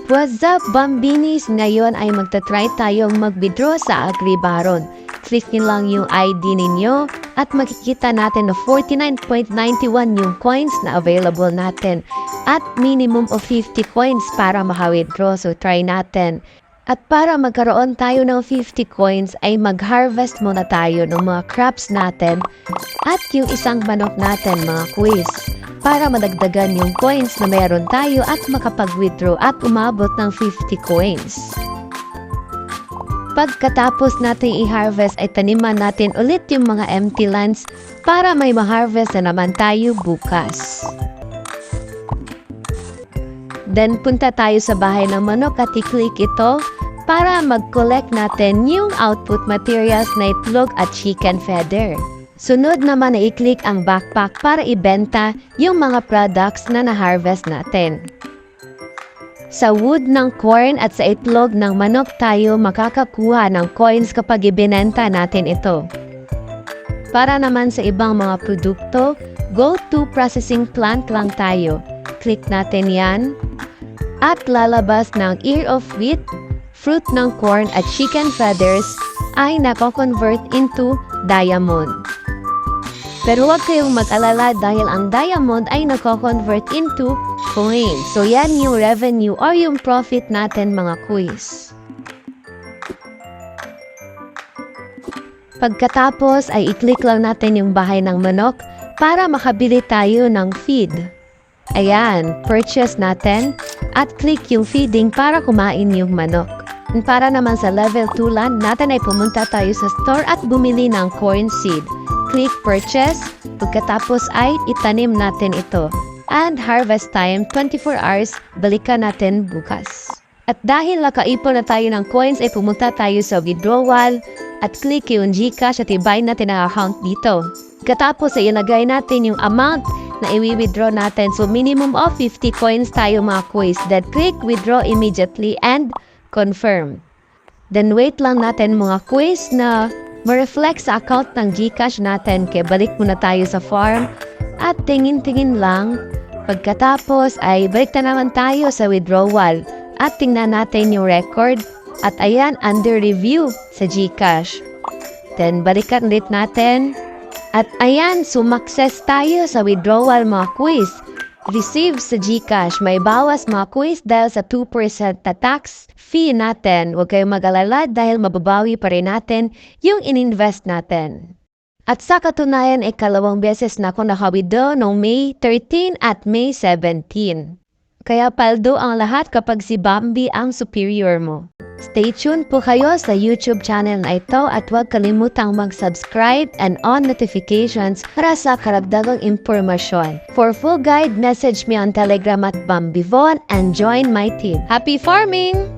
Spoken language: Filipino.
What's up, Bambinis? Ngayon ay magta-try tayong mag-withdraw sa AgriBaron. Click nyo lang yung ID ninyo at makikita natin na 49.91 yung coins na available natin at minimum of 50 coins para maka-withdraw. So try natin. At para magkaroon tayo ng 50 coins ay mag-harvest muna tayo ng mga crops natin at yung isang manok natin, mga quiz, para madagdagan yung coins na meron tayo at makapag-withdraw at umabot ng 50 coins. Pagkatapos natin i-harvest ay taniman natin ulit yung mga empty lands para may ma-harvest na naman tayo bukas. Then punta tayo sa bahay ng manok at i-click ito para mag-collect natin yung output materials na itlog at chicken feather. Sunod naman na i-click ang backpack para ibenta yung mga products na na-harvest natin. Sa wood ng corn at sa itlog ng manok tayo makakakuha ng coins kapag ibinenta natin ito. Para naman sa ibang mga produkto, go to processing plant lang tayo. Click natin yan at lalabas ng ear of wheat, fruit ng corn at chicken feathers ay nako-convert into diamond. Pero huwag kayong mag-alala dahil ang diamond ay nako-convert into coins. So yan yung revenue or yung profit natin, mga quiz. Pagkatapos ay i-click lang natin yung bahay ng manok para makabili tayo ng feed. Ayan, purchase natin at click yung feeding para kumain yung manok. Para naman sa level 2 land natin ay pumunta tayo sa store at bumili ng corn seed. Click purchase, pagkatapos ay itanim natin ito. And harvest time 24 hours, balikan natin bukas. At dahil nakaipon na tayo ng coins ay pumunta tayo sa withdrawal at click yung GCash at ibay natin ang account dito. Pagkatapos ay ilagay natin yung amount na i-withdraw natin. So minimum of 50 coins tayo, mga quiz. Then click withdraw immediately and confirm. Then wait lang natin, mga quiz, na ma-reflect sa account ng GCash natin. Kaya balik muna tayo sa farm at tingin-tingin lang. Pagkatapos ay balik na naman tayo sa withdrawal at tingnan natin yung record. At ayan, under review sa GCash. Then balikan ulit natin. At ayan, sumakses tayo sa withdrawal, mga quiz. Receive sa GCash, may bawas, mga quiz, dahil sa 2% na tax fee natin. Huwag kayong mag-alala dahil mababawi pa rin natin yung ininvest natin. At sa katunayan, ikalawang beses na ako naka-withdraw noong May 13 at May 17. Kaya paldo ang lahat kapag si Bambi ang superior mo. Stay tuned po kayo sa YouTube channel na ito at huwag kalimutang mag-subscribe and on notifications para sa karagdagang impormasyon. For full guide, message me on Telegram at Bambivon and join my team. Happy farming!